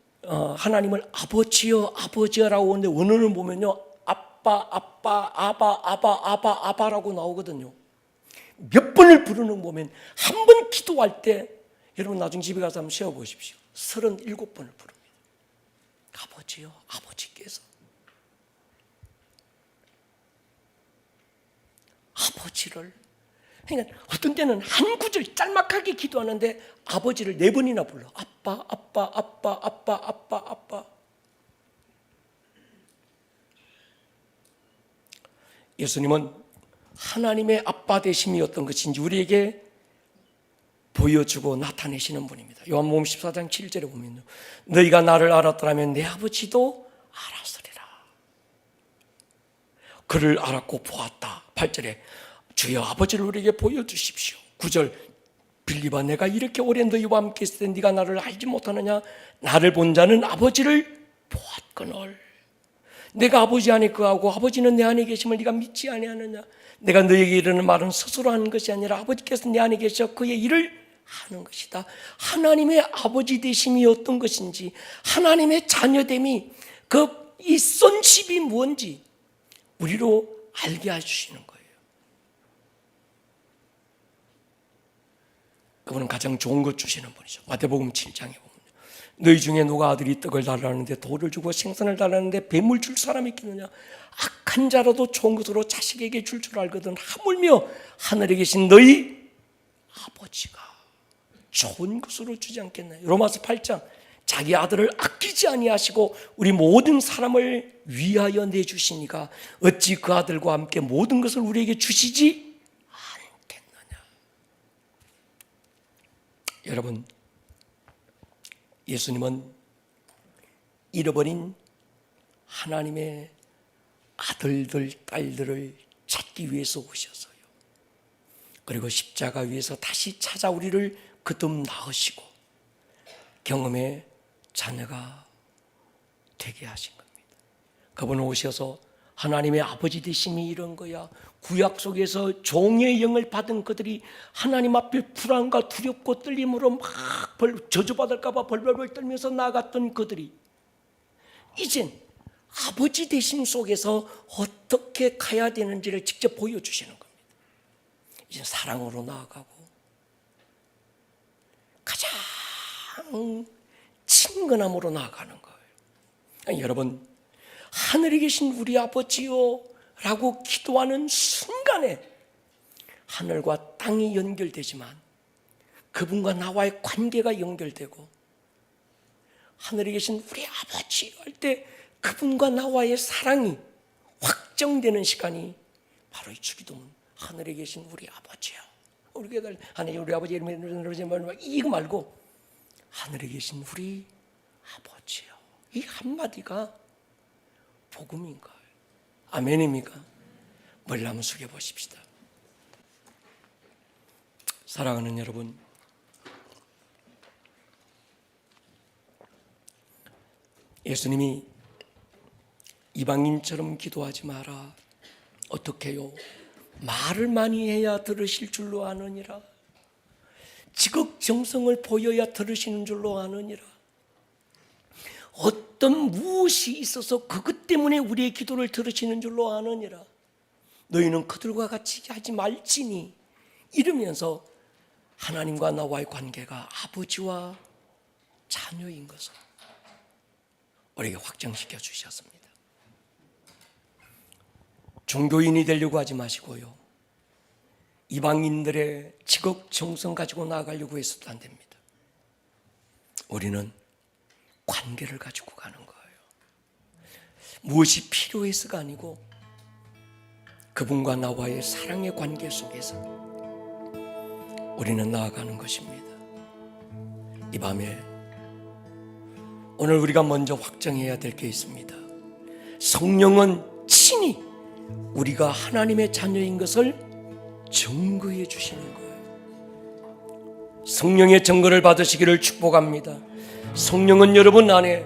[SPEAKER 1] 하나님을 아버지여, 아버지여라고 하는데 원어를 보면요, 아빠, 아빠, 아바, 아바, 아바, 아바라고 나오거든요. 몇 번을 부르는 거 보면 한 번 기도할 때, 여러분 나중에 집에 가서 한번 세어보십시오. 37번을 부릅니다. 아버지요, 아버지께서. 아버지를, 그러니까 어떤 때는 한 구절 짤막하게 기도하는데 아버지를 4번이나 불러. 아빠, 아빠, 아빠, 아빠, 아빠, 아빠. 예수님은 하나님의 아빠 되심이 어떤 것인지 우리에게 보여주고 나타내시는 분입니다. 요한복음 14장 7절에 보면요, 너희가 나를 알았더라면 내 아버지도 알았으리라. 그를 알았고 보았다. 8절에 주여 아버지를 우리에게 보여주십시오. 9절 빌립아, 내가 이렇게 오래 너희와 함께 있을 때 네가 나를 알지 못하느냐? 나를 본 자는 아버지를 보았거늘. 내가 아버지 안에 거하고 아버지는 내 안에 계심을 네가 믿지 아니하느냐? 내가 너에게 이르는 말은 스스로 하는 것이 아니라 아버지께서 내 안에 계셔 그의 일을 하는 것이다. 하나님의 아버지 되심이 어떤 것인지, 하나님의 자녀됨이 이 손십이 뭔지 우리로 알게 해주시는 거예요. 그분은 가장 좋은 것 주시는 분이죠. 마태복음 7장에 보면 너희 중에 누가 아들이 떡을 달라는데 돌을 주고 생선을 달라는데 뱀을 줄 사람이 있겠느냐? 악한 자라도 좋은 것으로 자식에게 줄 알거든 하물며 하늘에 계신 너희 아버지가 좋은 것으로 주지 않겠나요? 로마서 8장 자기 아들을 아끼지 아니하시고 우리 모든 사람을 위하여 내주시니까 어찌 그 아들과 함께 모든 것을 우리에게 주시지 않겠느냐? 여러분, 예수님은 잃어버린 하나님의 아들들, 딸들을 찾기 위해서 오셨어요. 그리고 십자가 위에서 다시 찾아 우리를 거듭 낳으시고 경험의 자녀가 되게 하신 겁니다. 그분은 오셔서 하나님의 아버지 되심이 이런 거야. 구약 속에서 종의 영을 받은 그들이 하나님 앞에 불안과 두렵고 떨림으로 막 저주받을까 봐 벌벌벌 떨면서 나갔던 그들이 이젠 아버지 되심 속에서 어떻게 가야 되는지를 직접 보여주시는 겁니다. 이제 사랑으로 나아가고 가장 친근함으로 나아가는 거예요. 아니, 여러분, 하늘에 계신 우리 아버지요 라고 기도하는 순간에 하늘과 땅이 연결되지만 그분과 나와의 관계가 연결되고, 하늘에 계신 우리 아버지 할 때 그분과 나와의 사랑이 확정되는 시간이 바로 이 주기도문, 하늘에 계신 우리 아버지요. 우리 하늘에 우리 아버지 이거 말고 하늘에 계신 우리 아버지요. 이 한마디가 복음인 거예요. 아멘입니까? 머리를 한번 숙여 보십시다. 사랑하는 여러분, 예수님이 이방인처럼 기도하지 마라. 어떻게요? 말을 많이 해야 들으실 줄로 아느니라. 지극정성을 보여야 들으시는 줄로 아느니라. 어떤 무엇이 있어서 그것 때문에 우리의 기도를 들으시는 줄로 아느니라. 너희는 그들과 같이 하지 말지니 이러면서 하나님과 나와의 관계가 아버지와 자녀인 것을 우리에게 확정시켜 주셨습니다. 종교인이 되려고 하지 마시고요, 이방인들의 지극정성 가지고 나아가려고 해서도 안 됩니다. 우리는 관계를 가지고 가는 거예요. 무엇이 필요해서가 아니고 그분과 나와의 사랑의 관계 속에서 우리는 나아가는 것입니다. 이 밤에 오늘 우리가 먼저 확정해야 될 게 있습니다. 성령은 친히 우리가 하나님의 자녀인 것을 증거해 주시는 거예요. 성령의 증거를 받으시기를 축복합니다. 성령은 여러분 안에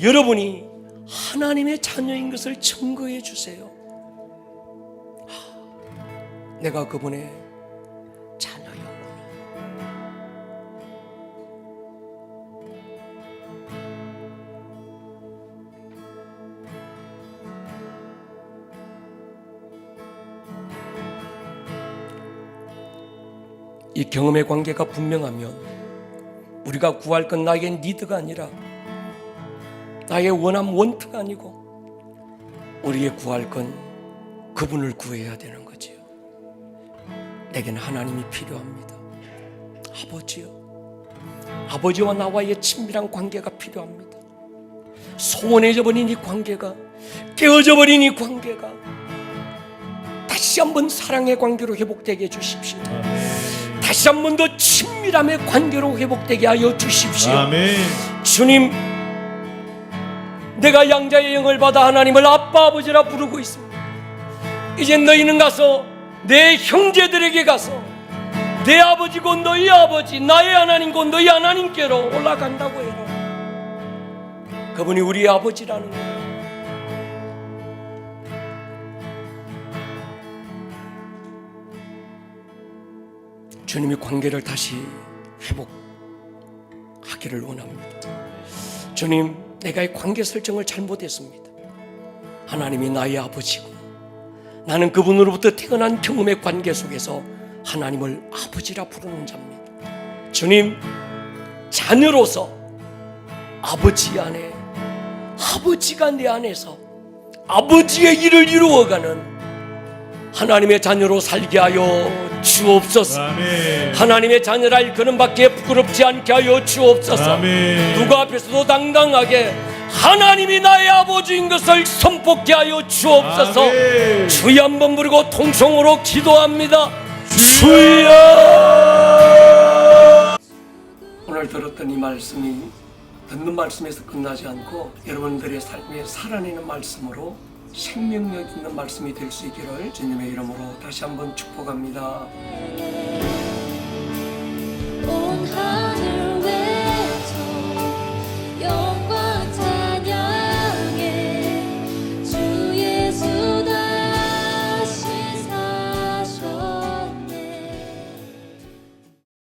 [SPEAKER 1] 여러분이 하나님의 자녀인 것을 증거해 주세요. 내가 그분의 자녀였구나. 이 경험의 관계가 분명하면 우리가 구할 건 나의 니드가 아니라 나의 원함 원트가 아니고 우리의 구할 건 그분을 구해야 되는 거지요. 내게는 하나님이 필요합니다. 아버지요, 아버지와 나와의 친밀한 관계가 필요합니다. 소원해져 버린 이 관계가, 깨어져 버린 이 관계가 다시 한번 사랑의 관계로 회복되게 해주십시오. 다시 한 번 더 친밀함의 관계로 회복되게 하여 주십시오.
[SPEAKER 2] 아멘.
[SPEAKER 1] 주님, 내가 양자의 영을 받아 하나님을 아빠 아버지라 부르고 있습니다. 이제 너희는 가서 내 형제들에게 가서 내 아버지고 너희 아버지, 나의 하나님고 너희 하나님께로 올라간다고 해라. 그분이 우리의 아버지라는 거예요. 주님이 관계를 다시 회복하기를 원합니다. 주님, 내가 이 관계 설정을 잘못했습니다. 하나님이 나의 아버지고 나는 그분으로부터 태어난 경험의 관계 속에서 하나님을 아버지라 부르는 자입니다. 주님, 자녀로서 아버지 안에, 아버지가 내 안에서 아버지의 일을 이루어가는 하나님의 자녀로 살게 하여 주옵소서.
[SPEAKER 2] 아멘.
[SPEAKER 1] 하나님의 자녀라 일컫는 밖에 부끄럽지 않게 하여 주옵소서.
[SPEAKER 2] 아멘.
[SPEAKER 1] 누구 앞에서도 당당하게 하나님이 나의 아버지인 것을 선포케 하여 주옵소서.
[SPEAKER 2] 아멘.
[SPEAKER 1] 주여 한번 부르고 통성으로 기도합니다. 주여. 오늘 들었던 이 말씀이 듣는 말씀에서 끝나지 않고 여러분들의 삶에 살아내는 말씀으로 생명력 있는 말씀이 될 수 있기를 주님의 이름으로 다시 한번 축복합니다.
[SPEAKER 3] 온 하늘